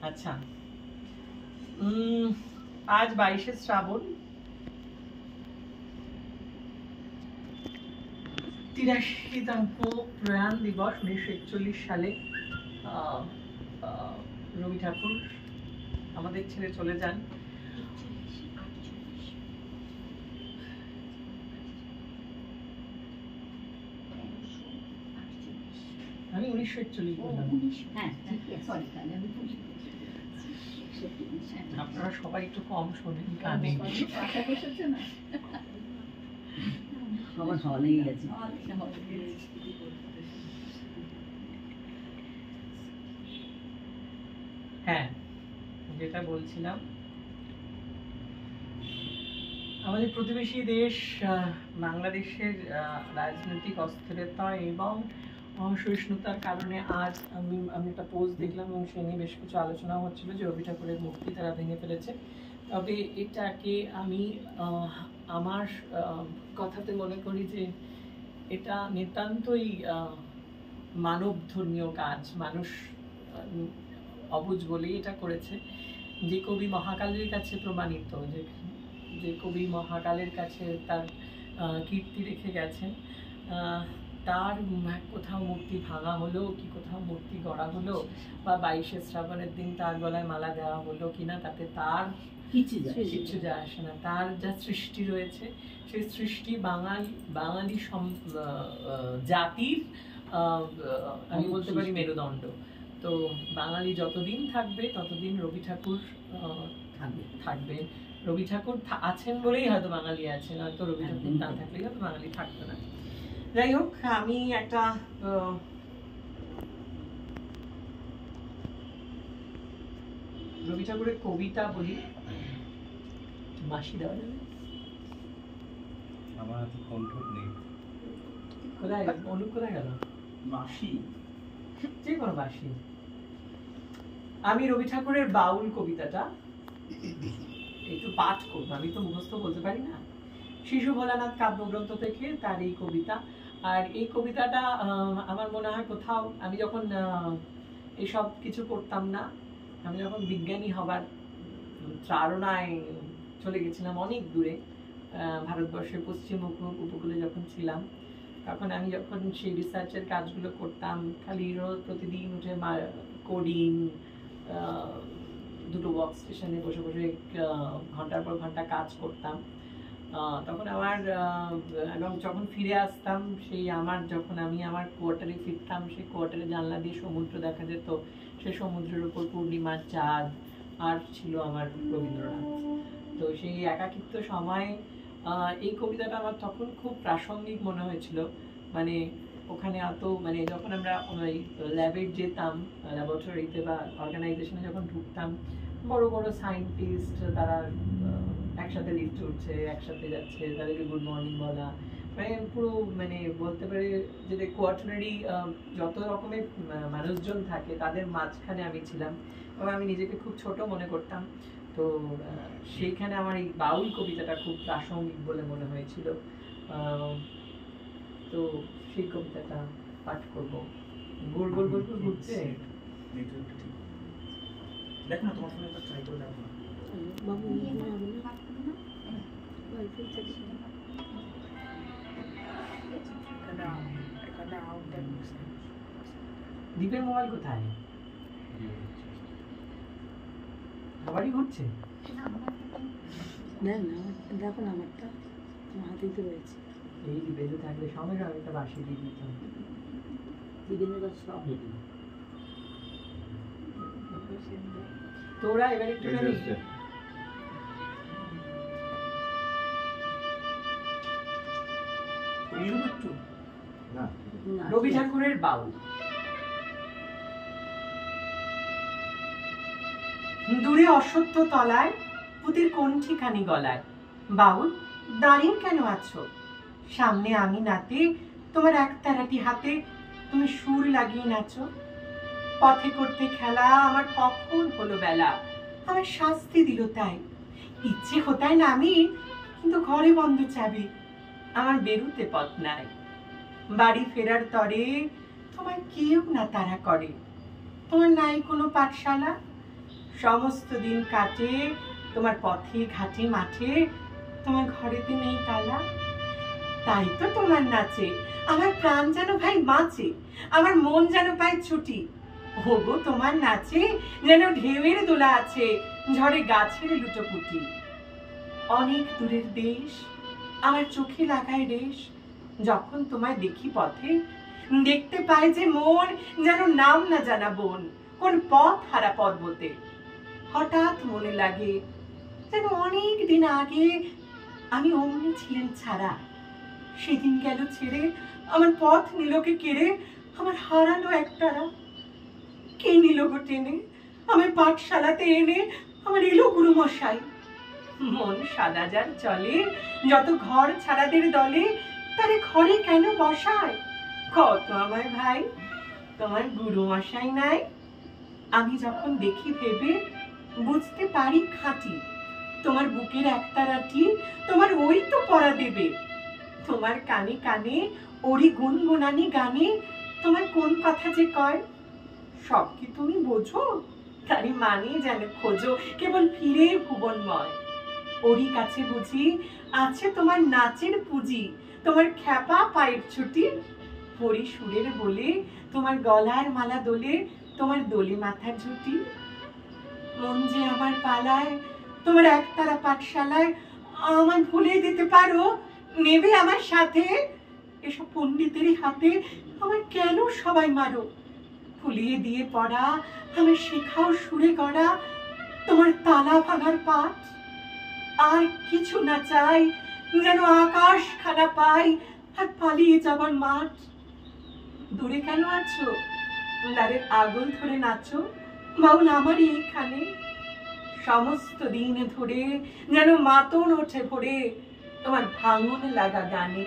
আচ্ছা, আজ 22শে শ্রাবণ, 83তম প্রয়াণ দিবস। 1941 সালে রবি ঠাকুর আমাদের ছেড়ে চলে যান। আমি 1941 বললাম। আপনারা সবাই একটু কম শোনেন কানে। হ্যাঁ, যেটা বলছিলাম, আমাদের প্রতিবেশী দেশ বাংলাদেশের রাজনৈতিক অস্থিরতা এবং অসহিষ্ণুতার কারণে আজ আমি একটা পোস্ট দেখলাম এবং সে নিয়ে বেশ কিছু আলোচনা হচ্ছিল যে রবি ঠাকুরের মূর্তি তারা ভেঙে ফেলেছে। তবে এটাকে আমি আমার কথাতে মনে করি যে এটা নিতান্তই মানব ধর্মীয় কাজ। মানুষ অবুঝ বলেই এটা করেছে। যে কবি মহাকালের কাছে প্রমাণিত, যে কবি মহাকালের কাছে তার কীর্তি রেখে গেছেন, তার কোথাও মূর্তি ভাঙা হলো কি কোথাও মূর্তি গড়া হলো বা 22শে শ্রাবণের দিন তার গলায় মালা দেওয়া হলো কিনা, তাতে তার কিছু যায় আসে না। তার যা সৃষ্টি রয়েছে সেই সৃষ্টি বাঙালি জাতির আমি বলতে পারি মেরুদণ্ড। তো বাঙালি যতদিন থাকবে ততদিন রবি ঠাকুর থাকবে। রবি ঠাকুর আছেন বলেই হয়তো বাঙালি আছে, নয়তো রবি ঠাকুর না থাকলেই হয়তো বাঙালি থাকতো না। যাই হোক, আমি একটা রবি ঠাকুরের কবিতা বলি। মাসি দেওয়া যাবে? আমার হাতে কণ্ঠ নেই। কোথায় অনু কোথায় গেল? মাসি, যে কোনো মাসি। আমি রবি ঠাকুরের বাউল কবিতাটা একটু পাঠ করবো, আমি তো মুখস্থ বলতে পারি না। শিশু ভোলানাথ কাব্যগ্রন্থ থেকে তার এই কবিতা। আর এই কবিতাটা আমার মনে হয় কোথাও আমি যখন এসব কিছু করতাম না, আমি যখন বিজ্ঞানী হবার তাড়নায় চলে গেছিলাম অনেক দূরে, ভারতবর্ষের পশ্চিম উপকূলে যখন ছিলাম, তখন আমি যখন সেই রিসার্চের কাজগুলো করতাম, খালি রোজ প্রতিদিন উঠে কোডিং, দুটো ওয়ার্ক স্টেশনে বসে বসে ঘন্টার পর ঘন্টা কাজ করতাম। তখন আমার এবং যখন ফিরে আসতাম, সেই যখন আমি আমার কোয়ার্টারে ফিরতাম, সেই কোয়ার্টারে জানলা দিয়ে সমুদ্র দেখা যেত। সেই সমুদ্রের উপর পূর্ণিমার চাঁদ, আর ছিল আমার রবীন্দ্রনাথ। তো সেই একাকিত্ব সময় এই কবিতাটা আমার তখন খুব প্রাসঙ্গিক মনে হয়েছিল। মানে ওখানে মানে যখন আমরা ওই ল্যাবে যেতাম, ল্যাবরেটরিতে বা অর্গানাইজেশনে যখন ঢুকতাম, বড় বড় সায়েন্টিস্ট তারা একসাথে লিফটে উঠছে, একসাথে যাচ্ছে, তাদেরকে গুড মর্নিং বলা, মানে পুরো মানে বলতে পারে যে কোয়ার্টারি যত রকমের মানুষজন থাকে তাদের মাঝখানে আমি ছিলাম এবং আমি নিজেকে খুব ছোট মনে করতাম। তো সেইখানে আমার এই বাউল কবিতাটা খুব প্রাসঙ্গিক বলে মনে হয়েছিল। তো সেই কবিতাটা পাঠ করবো। গোল গোল গোল গোল ঘুরছে। দেখো না, তোমার ফোনে ট্রাই করে দেখো না। দীপের মোবাইল কোথায়? সবারই ঘুরছে। না না, দেখো না, আমারটা তোমার হাতেই তো রয়েছে। এই বেঁধে থাকলে সঙ্গে সঙ্গে একটা বাসি দিয়ে দিতাম। দিদিনের কাছে সব রেডি। তোরা এবার একটু জানি রবি ঠাকুরের বাউল। দূরে অসত্য তলায় পুতির কণ্ঠিখানি গলায়, বাউল দাঁড়িয়ে কেন আছো? সামনে আমি নাতে, তোমার একতারাটি হাতে তুমি সুর লাগিয়ে নাচো। পথে করতে খেলা আমার কখন হলো বেলা, আমার শাস্তি দিল তাই। ইচ্ছে হতায় না আমি, কিন্তু ঘরে বন্ধ চাবি, আমার বেরুতে পথ নাই। বাড়ি ফেরার তরে তোমার কেউ না তাড়া করে, তোমার নাই কোনো পাঠশালা, সমস্ত দিন কাটে তোমার পথে ঘাটে মাঠে, তোমার ঘরেতে নেই তালা। তাই তো তোমার নাচে আমার প্রাণ যেন ভাই বাঁচে, আমার মন যেন পায় ছুটি। ওগো তোমার নাচে যেন ঢেউয়ের দোলা আছে, ঝড়ে গাছের লুটোপুটি। অনেক দূরের দেশ আমার চোখে লাগায় রেশ, যখন তোমায় দেখি পথে দেখতে পাই যে মন যেন নাম না জানা বন, কোন পথ হারা পর্বতে। হঠাৎ মনে লাগে যেন অনেক দিন আগে আমি অমনি ছিলেন ছাড়া, সেদিন গেল ছেড়ে আমার পথ নিলকে কেড়ে, আমার হারালো একটারা। কে নিল গো টেনে আমার পাঠশালাতে এনে, আমার এলো গুরু মশাই। মন সাদা যার চলে যত ঘর ছাড়াদের দলে, তারে ঘরে কেন বসায়? কত আমায় ভাই তোমার গুরু মশাই নাই। আমি যখন দেখি ভেবে বুঝতে পারি খাঁটি, তোমার বুকের একতারাটি তোমার ওই তো পড়া দেবে। তোমার কানে কানে ওরি গুনগুনানি গানে তোমার কোন কথা যে কয়, সব কি তুমি বোঝো? তারি মানে যেন খোঁজো কেবল ফিরে ভুবনময়। ওরই কাছে বুঝি আছে তোমার নাচের পুঁজি, তোমার খ্যাপা পায়ের ছুটি। পরি সুরের বলে তোমার গলার মালা দোলে, তোমার দোলে মাথার ঝুটি। মন যে আমার পালায় তোমার একতারা পাঠশালায়, আমার ভুলে দিতে পারো, নেবে আমার সাথে। এসব পণ্ডিতেরই হাতে আমার কেন সবাই মারো? ফুলিয়ে দিয়ে পড়া আমার শেখাও সুরে গড়া, তোমার তালা ভাঙার পাঠ। আর কিছু না চাই, যেন আকাশ খানা পাই আর পালিয়ে যাবার মাঠ। দূরে কেন আছো? দ্বারের আগুন ধরে নাচো, বাউল আমারই এইখানে। সমস্ত দিন ধরে যেন মাতন ওঠে ভরে তোমার ভাঙন লাগা গানে।